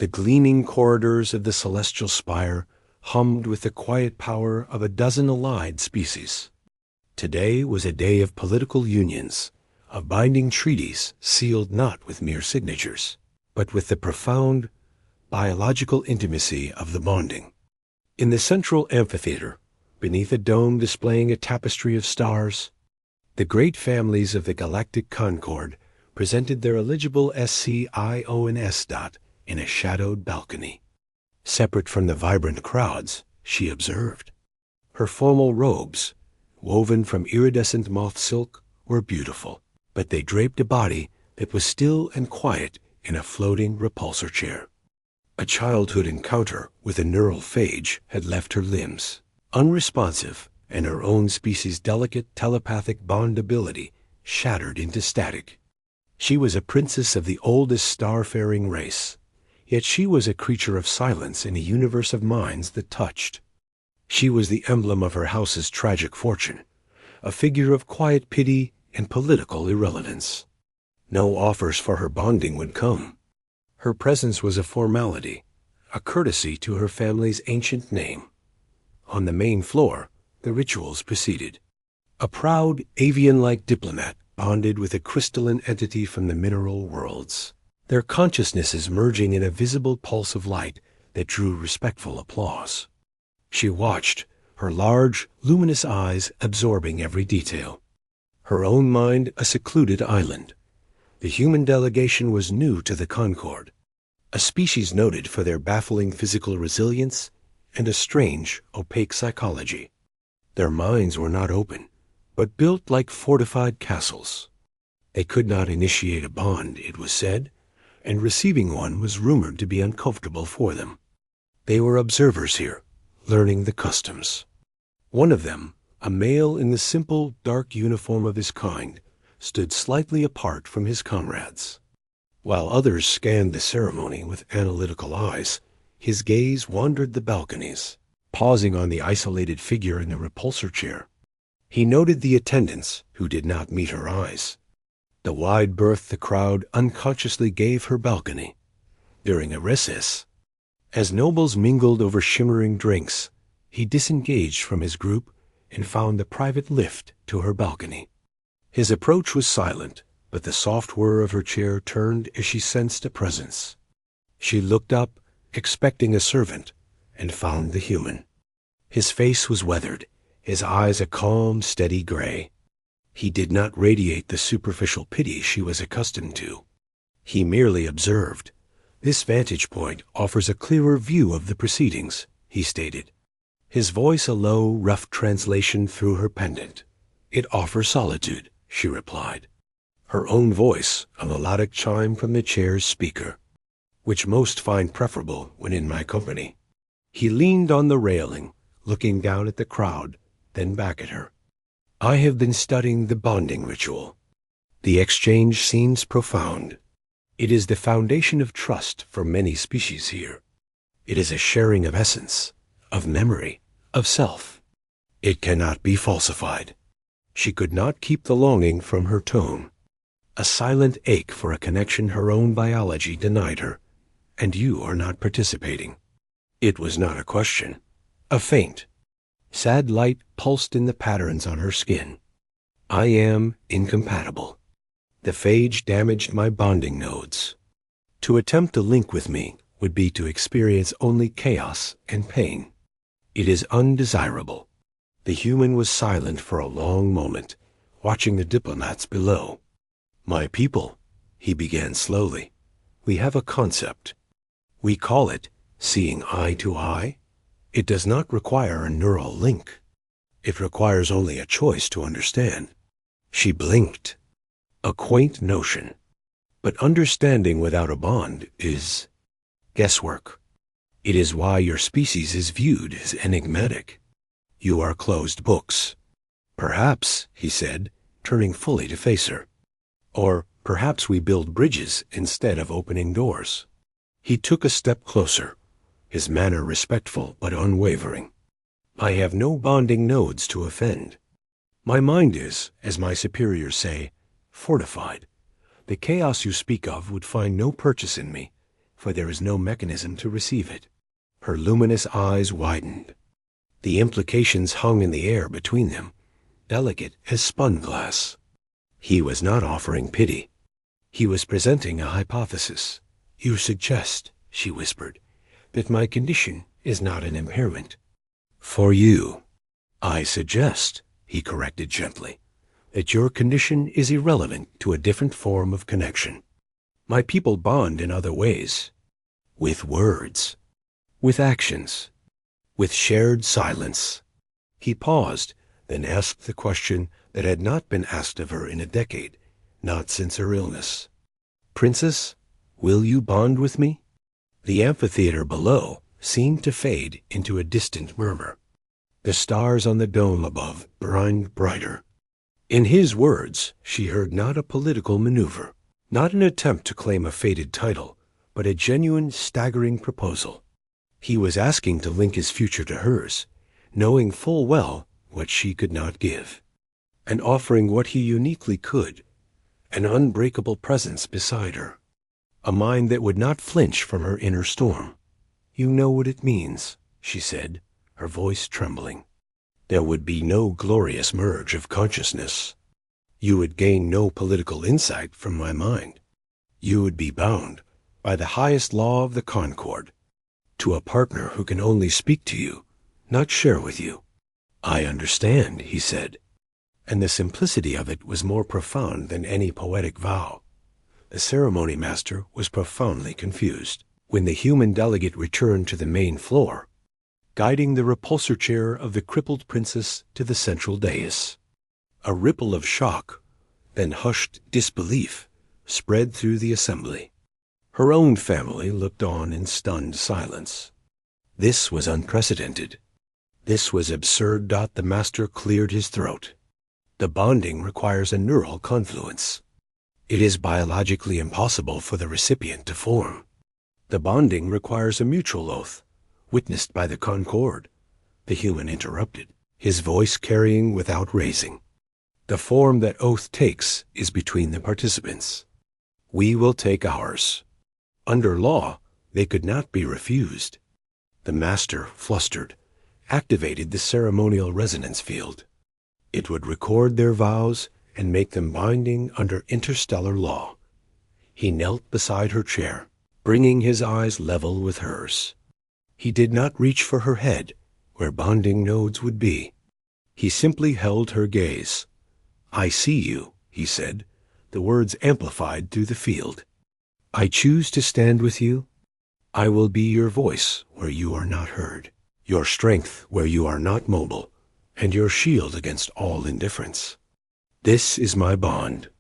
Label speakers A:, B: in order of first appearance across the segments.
A: The gleaming corridors of the celestial spire hummed with the quiet power of a dozen allied species. Today was a day of political unions, of binding treaties sealed not with mere signatures, but with the profound biological intimacy of the bonding. In the central amphitheater, beneath a dome displaying a tapestry of stars, the great families of the Galactic Concord presented their eligible SCIO and S. in a shadowed balcony. Separate from the vibrant crowds, she observed. Her formal robes, woven from iridescent moth silk, were beautiful, but they draped a body that was still and quiet in a floating repulsor chair. A childhood encounter with a neural phage had left her limbs unresponsive, and her own species' delicate telepathic bondability shattered into static. She was a princess of the oldest starfaring race, yet she was a creature of silence in a universe of minds that touched. She was the emblem of her house's tragic fortune, a figure of quiet pity and political irrelevance. No offers for her bonding would come. Her presence was a formality, a courtesy to her family's ancient name. On the main floor, the rituals proceeded. A proud, avian-like diplomat bonded with a crystalline entity from the mineral worlds, their consciousnesses merging in a visible pulse of light that drew respectful applause. She watched, her large, luminous eyes absorbing every detail. Her own mind a secluded island. The human delegation was new to the Concord, a species noted for their baffling physical resilience and a strange, opaque psychology. Their minds were not open, but built like fortified castles. They could not initiate a bond, it was said, and receiving one was rumored to be uncomfortable for them. They were observers here, learning the customs. One of them, a male in the simple, dark uniform of his kind, stood slightly apart from his comrades. While others scanned the ceremony with analytical eyes, his gaze wandered the balconies, pausing on the isolated figure in the repulsor chair. He noted the attendants who did not meet her eyes. The wide berth the crowd unconsciously gave her balcony. During a recess, as nobles mingled over shimmering drinks, he disengaged from his group and found the private lift to her balcony. His approach was silent, but the soft whir of her chair turned as she sensed a presence. She looked up, expecting a servant, and found the human. His face was weathered, his eyes a calm, steady gray. He did not radiate the superficial pity she was accustomed to. He merely observed. "This vantage point offers a clearer view of the proceedings," he stated. His voice a low, rough translation through her pendant. "It offers solitude," she replied. Her own voice a melodic chime from the chair's speaker. "Which most find preferable when in my company." He leaned on the railing, looking down at the crowd, then back at her. "I have been studying the bonding ritual. The exchange seems profound. It is the foundation of trust for many species here. It is a sharing of essence, of memory, of self. It cannot be falsified." She could not keep the longing from her tone. A silent ache for a connection her own biology denied her. "And you are not participating." It was not a question. A faint, sad light pulsed in the patterns on her skin. "I am incompatible. The phage damaged my bonding nodes. To attempt a link with me would be to experience only chaos and pain. It is undesirable." The human was silent for a long moment, watching the diplomats below. "My people," he began slowly, "we have a concept. We call it seeing eye to eye. It does not require a neural link. It requires only a choice to understand." She blinked. A quaint notion. But understanding without a bond is guesswork. It is why your species is viewed as enigmatic. You are closed books. "Perhaps," he said, turning fully to face her. "Or perhaps we build bridges instead of opening doors." He took a step closer, his manner respectful but unwavering. "I have no bonding nodes to offend. My mind is, as my superiors say, fortified. The chaos you speak of would find no purchase in me, for there is no mechanism to receive it. Her luminous eyes widened. The implications hung in the air between them, delicate as spun glass. He was not offering pity. He was presenting a hypothesis. "You suggest," she whispered, "that my condition is not an impairment." "For you." "I suggest," he corrected gently, "that your condition is irrelevant to a different form of connection. My people bond in other ways. With words. With actions. With shared silence." He paused, then asked the question that had not been asked of her in a decade, not since her illness. "Princess, will you bond with me?" The amphitheater below seemed to fade into a distant murmur. The stars on the dome above burned brighter. In his words, she heard not a political maneuver, not an attempt to claim a fated title, but a genuine, staggering proposal. He was asking to link his future to hers, knowing full well what she could not give, and offering what he uniquely could, an unbreakable presence beside her, a mind that would not flinch from her inner storm. "You know what it means," she said, her voice trembling. "There would be no glorious merge of consciousness. You would gain no political insight from my mind. You would be bound by the highest law of the Concord, to a partner who can only speak to you, not share with you." "I understand," he said, and the simplicity of it was more profound than any poetic vow. The ceremony master was profoundly confused. When the human delegate returned to the main floor, guiding the repulsor chair of the crippled princess to the central dais, a ripple of shock, then hushed disbelief, spread through the assembly. Her own family looked on in stunned silence. This was unprecedented. This was absurd. The master cleared his throat. The bonding requires a neural confluence. It is biologically impossible for the recipient to form. The bonding requires a mutual oath, witnessed by the Concord. The human interrupted, his voice carrying without raising. The form that oath takes is between the participants. We will take ours. Under law, they could not be refused. The master, flustered, activated the ceremonial resonance field. It would record their vows and make them binding under interstellar law. He knelt beside her chair, bringing his eyes level with hers. He did not reach for her head, where bonding nodes would be. He simply held her gaze. "I see you," he said, the words amplified through the field. "I choose to stand with you. I will be your voice where you are not heard, your strength where you are not mobile, and your shield against all indifference. This is my bond."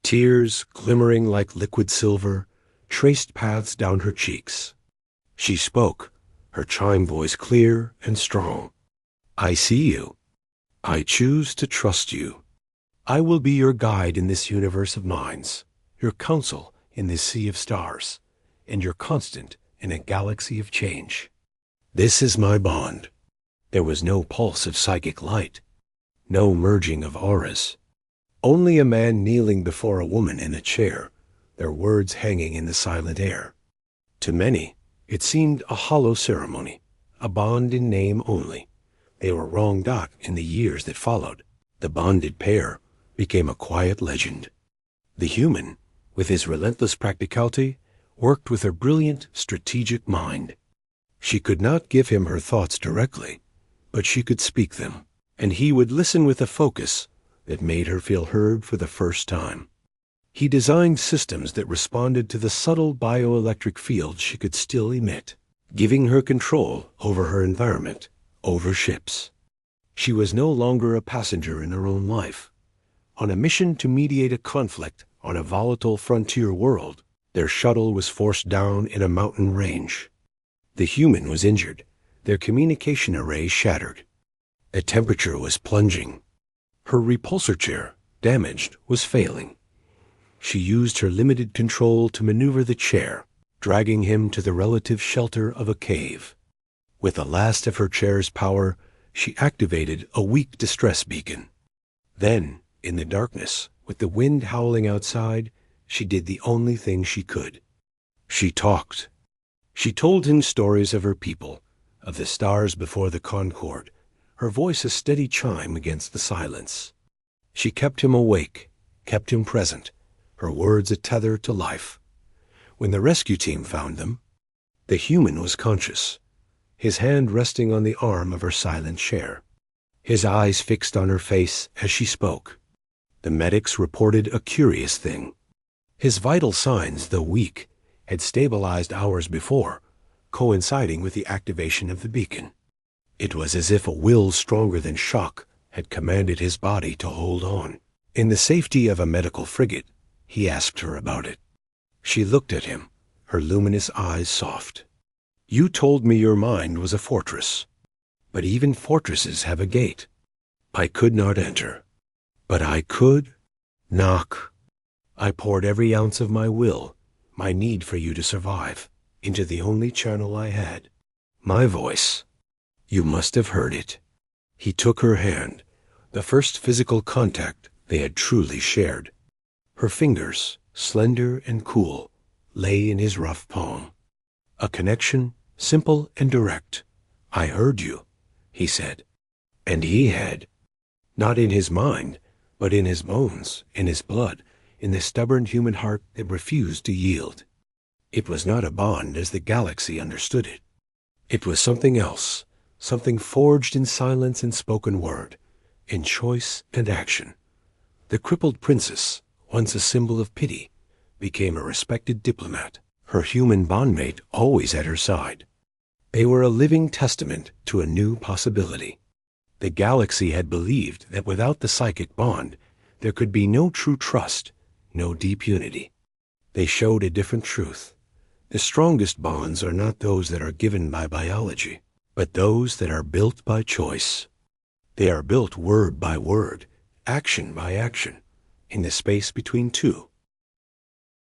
A: Tears, glimmering like liquid silver, traced paths down her cheeks. She spoke, her chime voice clear and strong. "I see you. I choose to trust you. I will be your guide in this universe of minds, your counsel in this sea of stars, and your constant in a galaxy of change. This is my bond." There was no pulse of psychic light, no merging of auras. Only a man kneeling before a woman in a chair, their words hanging in the silent air. To many, it seemed a hollow ceremony, a bond in name only. They were wronged out in the years that followed. The bonded pair became a quiet legend. The human, with his relentless practicality, worked with her brilliant, strategic mind. She could not give him her thoughts directly, but she could speak them, and he would listen with a focus that made her feel heard for the first time. He designed systems that responded to the subtle bioelectric field she could still emit, giving her control over her environment, over ships. She was no longer a passenger in her own life. On a mission to mediate a conflict on a volatile frontier world, their shuttle was forced down in a mountain range. The human was injured, their communication array shattered. The temperature was plunging. Her repulsor chair, damaged, was failing. She used her limited control to maneuver the chair, dragging him to the relative shelter of a cave. With the last of her chair's power, she activated a weak distress beacon. Then, in the darkness, with the wind howling outside, she did the only thing she could. She talked, She told him stories of her people, of the stars before the Concord, her voice a steady chime against the silence. She kept him awake, kept him present, her words a tether to life. When the rescue team found them, the human was conscious, his hand resting on the arm of her silent chair, his eyes fixed on her face as she spoke. The medics reported a curious thing. His vital signs, though weak, had stabilized hours before, coinciding with the activation of the beacon. It was as if a will stronger than shock had commanded his body to hold on. In the safety of a medical frigate, he asked her about it. She looked at him, her luminous eyes soft. "You told me your mind was a fortress, but even fortresses have a gate. I could not enter, but I could knock. I poured every ounce of my will, my need for you to survive, into the only channel I had. My voice. You must have heard it." He took her hand, the first physical contact they had truly shared. Her fingers, slender and cool, lay in his rough palm. A connection, simple and direct. "I heard you," he said. And he had. Not in his mind, but in his bones, in his blood, in the stubborn human heart that refused to yield. It was not a bond as the galaxy understood it. It was something else, something forged in silence and spoken word, in choice and action. The crippled princess, once a symbol of pity, became a respected diplomat, her human bondmate always at her side. They were a living testament to a new possibility. The galaxy had believed that without the psychic bond, there could be no true trust, no deep unity. They showed a different truth. The strongest bonds are not those that are given by biology, but those that are built by choice. They are built word by word, action by action, in the space between two.